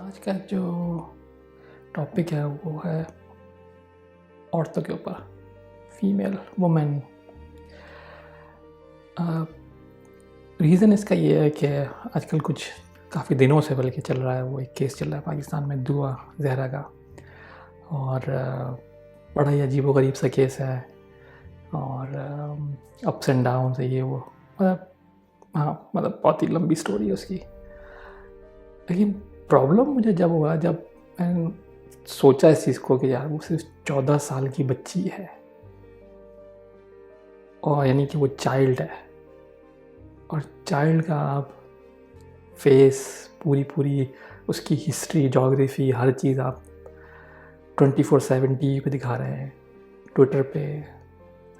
आज का जो टॉपिक है वो है औरतों के ऊपर, फीमेल वुमेन। रीज़न इसका ये है कि आजकल कुछ काफ़ी दिनों से बल्कि चल रहा है, वो एक केस चल रहा है पाकिस्तान में दुआ जहरा का, और बड़ा ही अजीबोगरीब सा केस है और अप्स एंड डाउन है ये वो, मतलब हाँ, मतलब बहुत ही लंबी स्टोरी है उसकी। लेकिन प्रॉब्लम मुझे जब हुआ जब मैंने सोचा इस चीज़ को कि यार वो सिर्फ 14 साल की बच्ची है, और यानी कि वो चाइल्ड है, और चाइल्ड का आप फेस पूरी उसकी हिस्ट्री, जोग्राफी, हर चीज़ आप 24/7 टीवी पे दिखा रहे हैं, ट्विटर पे,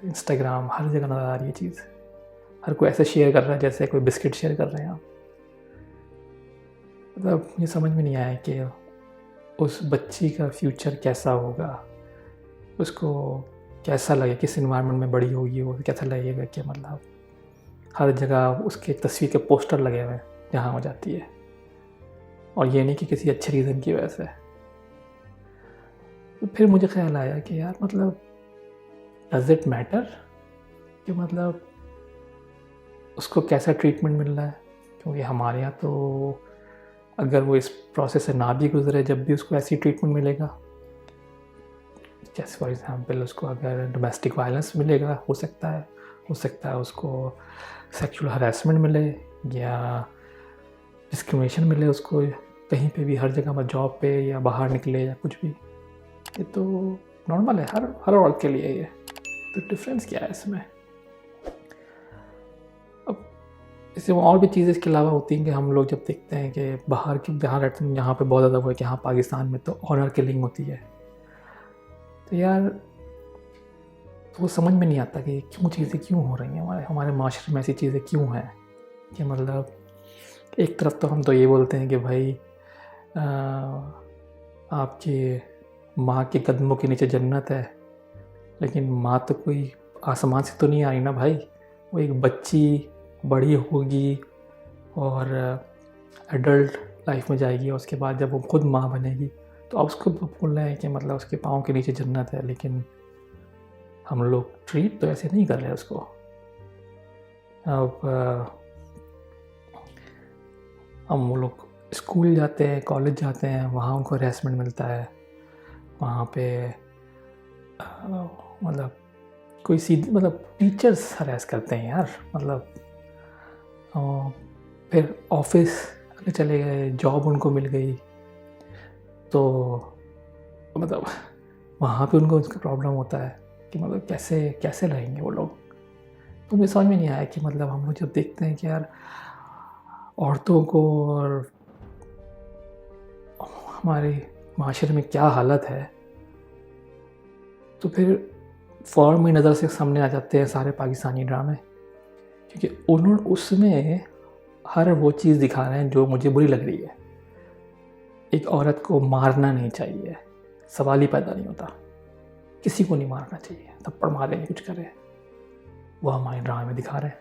इंस्टाग्राम, हर जगह नज़र आ रही है चीज़। हर कोई ऐसे शेयर कर रहा है जैसे कोई बिस्किट शेयर कर रहे हैं आप। मतलब ये समझ में नहीं आया कि उस बच्ची का फ्यूचर कैसा होगा, उसको कैसा लगे, किस इन्वायरमेंट में बड़ी होगी, वो कैसा लगेगा कि मतलब हर जगह उसके तस्वीर के पोस्टर लगे हुए हैं जहाँ हो जाती है, और ये नहीं कि किसी अच्छे रीज़न की वजह से। तो फिर मुझे ख्याल आया कि यार मतलब डज़ इट मैटर कि मतलब उसको कैसा ट्रीटमेंट मिल रहा है, क्योंकि हमारे यहाँ तो अगर वो इस प्रोसेस से ना भी गुजरे, जब भी उसको ऐसी ट्रीटमेंट मिलेगा, जैसे फॉर एग्जांपल उसको अगर डोमेस्टिक वायलेंस मिलेगा, हो सकता है उसको सेक्सुअल हरासमेंट मिले या डिस्क्रिमिनेशन मिले उसको कहीं पे भी, हर जगह में, जॉब पे या बाहर निकले या कुछ भी। ये तो नॉर्मल है हर औरत के लिए। ये तो डिफरेंस क्या है इसमें? अब इससे और भी चीज़ें इसके अलावा होती हैं कि हम लोग जब देखते हैं कि बाहर की, जहाँ रहते हैं यहाँ पे बहुत ज़्यादा हुआ है कि हाँ पाकिस्तान में तो ऑनर किलिंग होती है। तो यार तो वो समझ में नहीं आता कि क्यों चीज़ें क्यों हो रही हैं हमारे माशरे में, ऐसी चीज़ें क्यों हैं कि मतलब एक तरफ तो हम तो ये बोलते हैं कि भाई आपकी माँ के कदमों के नीचे जन्नत है, लेकिन माँ तो कोई आसमान से तो नहीं आ रही ना भाई। वो एक बच्ची बड़ी होगी और एडल्ट लाइफ में जाएगी, और उसके बाद जब वो खुद माँ बनेगी तो अब उसको बोल रहे हैं कि मतलब उसके पाँव के नीचे जन्नत है, लेकिन हम लोग ट्रीट तो ऐसे नहीं कर रहे उसको। अब हम वो लोग स्कूल जाते हैं, कॉलेज जाते हैं, वहाँ उनको हरेसमेंट मिलता है, वहाँ पे मतलब कोई सीधी, मतलब टीचर्स हरेस करते हैं यार, मतलब फिर ऑफिस अगर चले गए, जॉब उनको मिल गई तो मतलब वहाँ पे उनको उसका प्रॉब्लम होता है कि मतलब कैसे रहेंगे वो लोग। तो मुझे समझ में नहीं आया कि मतलब हम लोग जब देखते हैं कि यार औरतों को और हमारे माशरे में क्या हालत है, तो फिर फ़ौरन मेरी नज़र से सामने आ जाते हैं सारे पाकिस्तानी ड्रामे, क्योंकि उन्होंने उसमें हर वो चीज़ दिखा रहे हैं जो मुझे बुरी लग रही है। एक औरत को मारना नहीं चाहिए, सवाल ही पैदा नहीं होता, किसी को नहीं मारना चाहिए, थप्पड़ मारे कुछ करे, वो हमारे ड्रामे में दिखा रहे हैं।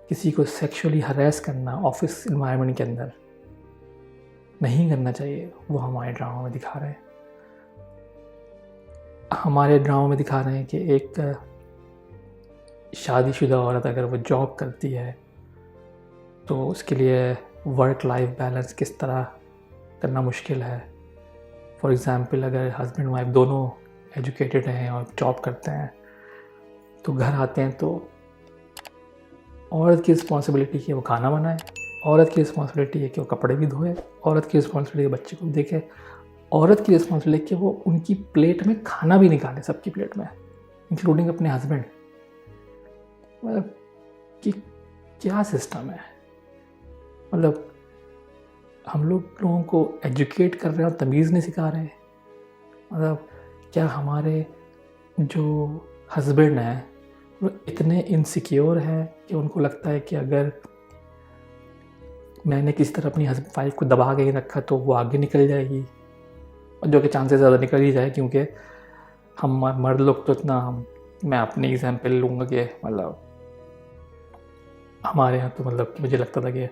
किसी को सेक्सुअली हरेस करना ऑफिस इन्वायरमेंट के अंदर नहीं करना चाहिए, वो हमारे ड्रामा में दिखा रहे हैं। हमारे ड्रामा में दिखा रहे हैं कि एक शादीशुदा औरत अगर वो जॉब करती है तो उसके लिए वर्क लाइफ बैलेंस किस तरह करना मुश्किल है। फॉर एग्ज़ाम्पल अगर हस्बैंड वाइफ दोनों एजुकेटेड हैं और जॉब करते हैं, तो घर आते हैं तो औरत की रिस्पॉन्सिबिलिटी है वो खाना बनाए, औरत की रिस्पॉन्सिबिलिटी है कि वो कपड़े भी धोए, औरत की रिस्पॉन्सिबिलिटी है बच्चे को भी देखे, औरत की रिस्पॉन्सिबिलिटी है कि वो उनकी प्लेट में खाना भी निकाले, सबकी प्लेट में, इंक्लूडिंग अपने हस्बैंड। मतलब कि क्या सिस्टम है? मतलब हम लोगों को एजुकेट कर रहे हैं और तमीज़ नहीं सिखा रहे हैं। मतलब क्या हमारे जो हस्बैंड हैं वो इतने इनसिक्योर हैं कि उनको लगता है कि अगर मैंने किसी तरह अपनी वाइफ को दबा के ही रखा तो वो आगे निकल जाएगी, और जो कि चांसेस ज़्यादा निकल ही जाए, क्योंकि हम मर्द लोग तो इतना, मैं अपनी एग्जांपल लूँगा कि मतलब हमारे यहाँ तो मतलब मुझे लगता था कि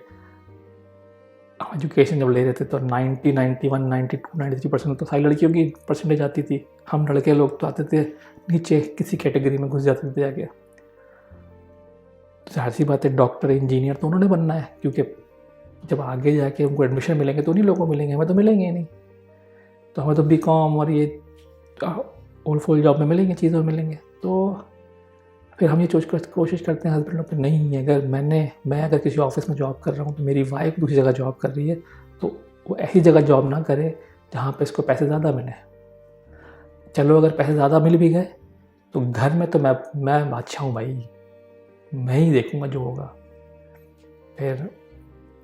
हम एजुकेशन जब ले रहे थे तो 90, 91, 92, 93% तो सारी लड़कियों की परसेंटेज आती थी। हम लड़के लोग तो आते थे नीचे किसी कैटेगरी में घुस जाते थे जाके। तो जाहिर सी बात है डॉक्टर इंजीनियर तो उन्होंने बनना है, क्योंकि जब आगे जाके उनको एडमिशन मिलेंगे तो उन्हीं लोगों को मिलेंगे, हमें तो मिलेंगे ही नहीं। तो हमें तो बीकॉम और ये ओल्ड फुल जॉब में मिलेंगे, चीज़ों में मिलेंगे। तो फिर हम ये कोशिश करते हैं हस्बैंड पे, नहीं अगर मैं अगर किसी ऑफिस में जॉब कर रहा हूँ तो मेरी वाइफ दूसरी जगह जॉब कर रही है, तो वो ऐसी जगह जॉब ना करे जहाँ पे इसको पैसे ज़्यादा मिले। चलो अगर पैसे ज़्यादा मिल भी गए तो घर में तो मैं बादशाह हूँ भाई, मैं ही देखूँगा जो होगा। फिर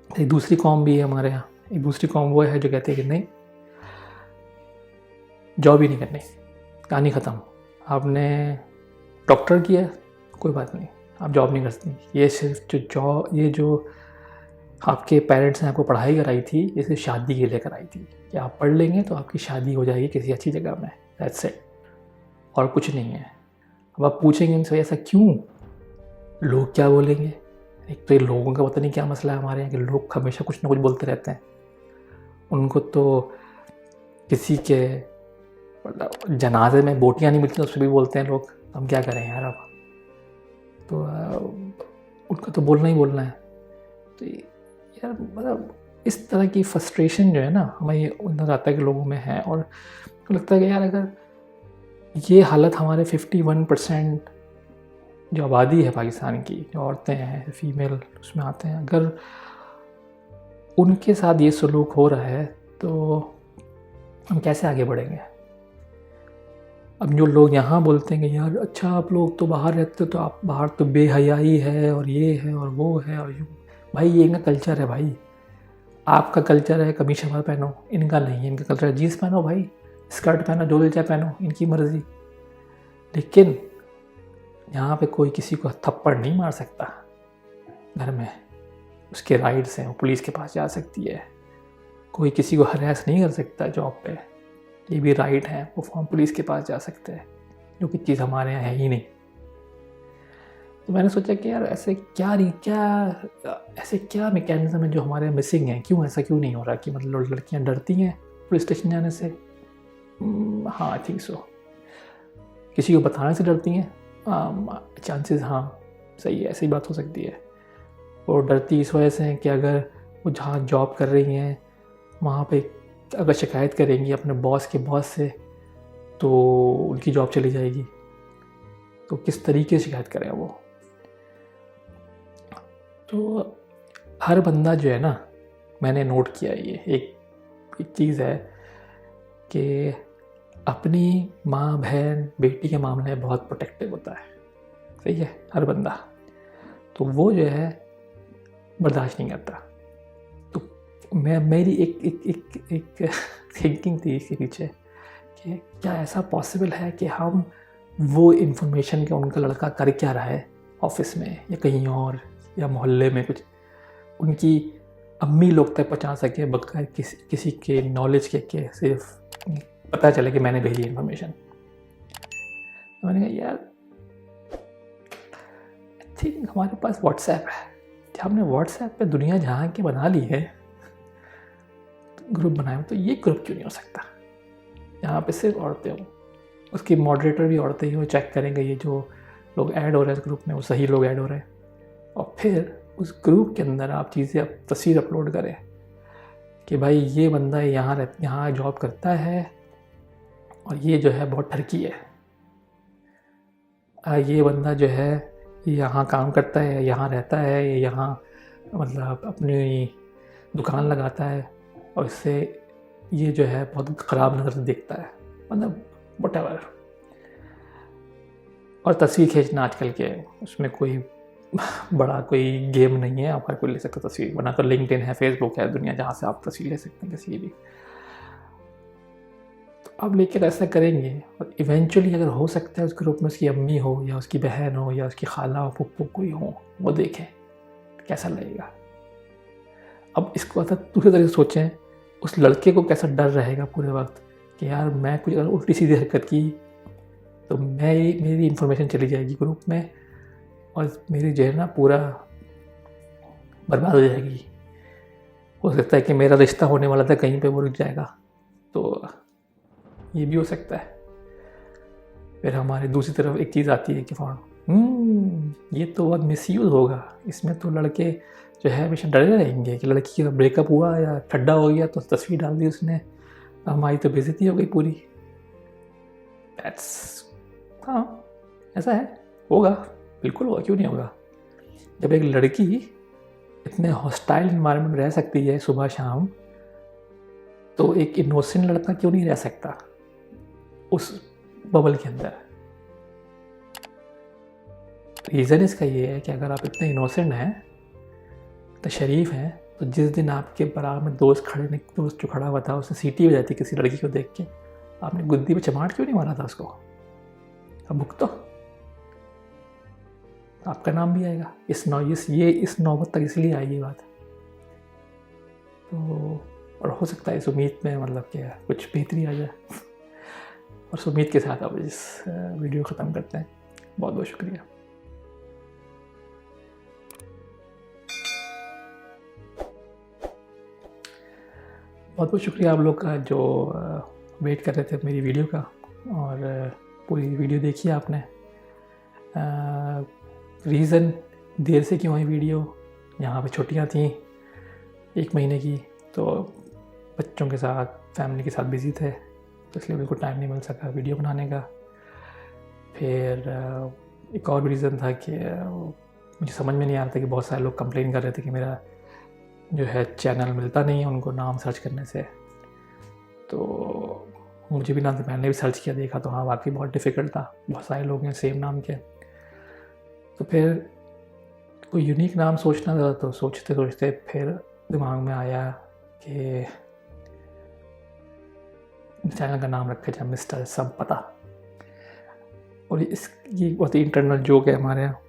एक दूसरी कौम भी है हमारे यहाँ, एक दूसरी कौम वो है जो कहते हैं कि नहीं जॉब ही नहीं करनी, कहानी ख़त्म। आपने डॉक्टर किया कोई बात नहीं, आप जॉब नहीं कर सकती। ये सिर्फ ये जो आपके पेरेंट्स ने आपको पढ़ाई कराई थी, ये सिर्फ शादी के लिए कराई थी कि आप पढ़ लेंगे तो आपकी शादी हो जाएगी किसी अच्छी जगह में, दैट्स इट, और कुछ नहीं है। अब आप पूछेंगे इनसे ऐसा क्यों, लोग क्या बोलेंगे। एक तो ये लोगों का पता नहीं क्या मसला है हमारे यहाँ कि लोग हमेशा कुछ ना कुछ बोलते रहते हैं। उनको तो किसी के मतलब जनाजे में बोटियाँ नहीं मिलती तो उस पर भी बोलते हैं लोग, हम क्या करें यार। अब तो उनका तो बोलना ही बोलना है। तो यार मतलब इस तरह की फ्रस्ट्रेशन जो है ना हमें ये नजर आता है कि लोगों में है, और लगता है कि यार अगर ये हालत हमारे 51% जो आबादी है पाकिस्तान की, जो औरतें हैं फीमेल उसमें आते हैं, अगर उनके साथ ये सलूक हो रहा है तो हम कैसे आगे बढ़ेंगे। अब जो लोग यहाँ बोलते हैं कि यार अच्छा आप लोग तो बाहर रहते हो तो आप बाहर तो बेहयाई है और ये है और वो है और यूँ, भाई ये इनका कल्चर है भाई। आपका कल्चर है कमीज शलवार पहनो, इनका नहीं है। इनका कल्चर है जीन्स पहनो भाई, स्कर्ट पहनो, जो दिल चाहे पहनो, इनकी मर्ज़ी। लेकिन यहाँ पे कोई किसी को थप्पड़ नहीं मार सकता घर में, उसके राइट्स हैं, वो पुलिस के पास जा सकती है। कोई किसी को हरास नहीं कर सकता जॉब पे, ये भी राइट है, वो फॉर्म पुलिस के पास जा सकते हैं, जो कि चीज़ हमारे यहाँ है ही नहीं। तो मैंने सोचा कि यार ऐसे क्या मैकेनिज्म है जो हमारे यहाँ मिसिंग है, क्यों ऐसा क्यों नहीं हो रहा कि मतलब लड़कियाँ डरती हैं पुलिस स्टेशन जाने से। हाँ आई थिंक सो, किसी को बताने से डरती हैं, चांसेस हाँ सही है, ऐसी बात हो सकती है। और डरती इस वजह से है कि अगर वो जहाँ जॉब कर रही हैं वहाँ पे अगर शिकायत करेंगी अपने बॉस से तो उनकी जॉब चली जाएगी। तो किस तरीके से शिकायत करें वो। तो हर बंदा जो है ना, मैंने नोट किया ये एक चीज़ है कि अपनी माँ बहन बेटी के मामले में बहुत प्रोटेक्टिव होता है, सही है हर बंदा। तो वो जो है बर्दाश्त नहीं करता। तो मेरी एक थिंकिंग थी इसके पीछे कि क्या ऐसा पॉसिबल है कि हम वो इन्फॉर्मेशन कि उनका लड़का कर क्या रहा है ऑफिस में या कहीं और या मोहल्ले में, कुछ उनकी अम्मी लोग तक पहुंचा सके बगैर किसी के नॉलेज के सिर्फ पता चले कि मैंने भेजी इन्फॉर्मेशन। तो मैंने कहा यार आई थिंक हमारे पास व्हाट्सएप है, हमने व्हाट्सएप पे दुनिया जहाँ की बना ली है, ग्रुप बनाया, तो ये ग्रुप क्यों नहीं हो सकता यहाँ पे सिर्फ औरतें हों, उसकी मॉडरेटर भी औरतें ही हो, चेक करेंगे ये जो लोग ऐड हो रहे हैं इस ग्रुप में वो सही लोग ऐड हो रहे हैं, और फिर उस ग्रुप के अंदर आप चीज़ें तस्वीर अपलोड करें कि भाई ये बंदा यहाँ जॉब करता है और ये जो है बहुत ठरकी है, ये बंदा जो है यहाँ काम करता है, यहाँ रहता है, यहाँ मतलब अपनी दुकान लगाता है और इससे ये जो है बहुत ख़राब नज़र से देखता है, मतलब व्हाटएवर। और तस्वीर खींचना आजकल के उसमें कोई बड़ा कोई गेम नहीं है, आप हर कोई ले सकता तस्वीर, वरना तो लिंक्डइन है, फेसबुक है, दुनिया जहाँ से आप तस्वीर ले सकते हैं किसी भी। तो अब लेकर ऐसा करेंगे और इवेंचुअली अगर हो सकता है उस ग्रुप में उसकी अम्मी हो या उसकी बहन हो या उसकी खाला हो, फुप्पो कोई हो, वो देखें कैसा लगेगा। अब इसको अगर दूसरे तरीके से सोचें, उस लड़के को कैसा डर रहेगा पूरे वक्त कि यार मैं कुछ अगर उल्टी सीधी हरकत की तो मेरी इन्फॉर्मेशन चली जाएगी ग्रुप में और मेरी जो है ना पूरा बर्बाद हो जाएगी। हो सकता है कि मेरा रिश्ता होने वाला था कहीं पे वो रुक जाएगा, तो ये भी हो सकता है। फिर हमारी दूसरी तरफ एक चीज़ आती है कि ये तो बहुत मिसयूज़ होगा, इसमें तो लड़के जो है हमेशा डरे रहेंगे कि लड़की का ब्रेकअप हुआ या ठड्डा हो गया तो तस्वीर डाल दी उसने, हमारी तो बेइज्जती हो गई पूरी। दैट्स, हाँ ऐसा है, होगा, बिल्कुल होगा, क्यों नहीं होगा। जब एक लड़की इतने हॉस्टाइल इन्वायरमेंट में रह सकती है सुबह शाम, तो एक इनोसेंट लड़का क्यों नहीं रह सकता उस बबल के अंदर। रीज़न इसका ये है कि अगर आप इतने इनोसेंट हैं, तो शरीफ हैं, तो जिस दिन आपके बराबर में दोस्त जो खड़ा हुआ था उससे सीटी हो जाती किसी लड़की को देख के, आपने गुद्दी पे चमाट क्यों नहीं मारा था उसको। अब भुगतो, आपका नाम भी आएगा। इस नौबत तक इसलिए आई ये बात। तो और हो सकता है इस उम्मीद में मतलब कि कुछ बेहतरी आ जाए, और इस उम्मीद के साथ अब इस वीडियो ख़त्म करते हैं। बहुत बहुत शुक्रिया। बहुत बहुत शुक्रिया आप लोग का जो वेट कर रहे थे मेरी वीडियो का, और पूरी वीडियो देखी आपने। रीज़न देर से क्यों आई वीडियो, यहाँ पे छुट्टियाँ थी 1 महीने की, तो बच्चों के साथ फैमिली के साथ बिज़ी थे, तो इसलिए बिल्कुल टाइम नहीं मिल सका वीडियो बनाने का। फिर एक और भी रीज़न था कि मुझे समझ में नहीं आ रहा था कि बहुत सारे लोग कंप्लेन कर रहे थे कि मेरा जो है चैनल मिलता नहीं है उनको नाम सर्च करने से। तो मुझे भी नाम से, मैंने भी सर्च किया, देखा तो हाँ वाकई बहुत डिफ़िकल्ट था, बहुत सारे लोग हैं सेम नाम के। तो फिर कोई यूनिक नाम सोचना था, तो सोचते सोचते फिर दिमाग में आया कि चैनल का नाम रखा जाए मिस्टर सब पता। और ये बहुत ही इंटरनल जोक है हमारे यहाँ।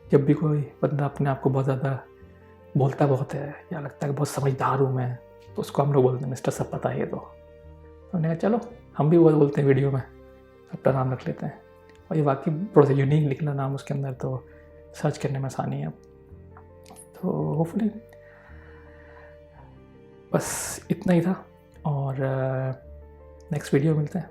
जब भी कोई बंदा अपने आप को बहुत ज़्यादा बोलता बहुत है या लगता है कि बहुत समझदार हूँ मैं, तो उसको हम लोग बोलते हैं मिस्टर सब पता है। तो मैंने कहा चलो हम भी बहुत बोलते हैं वीडियो में, अपना नाम रख लेते हैं। और ये वाकई बहुत यूनिक निकला नाम उसके अंदर, तो सर्च करने में आसानी है। तो होपफुली बस इतना ही था, और नेक्स्ट वीडियो मिलते हैं।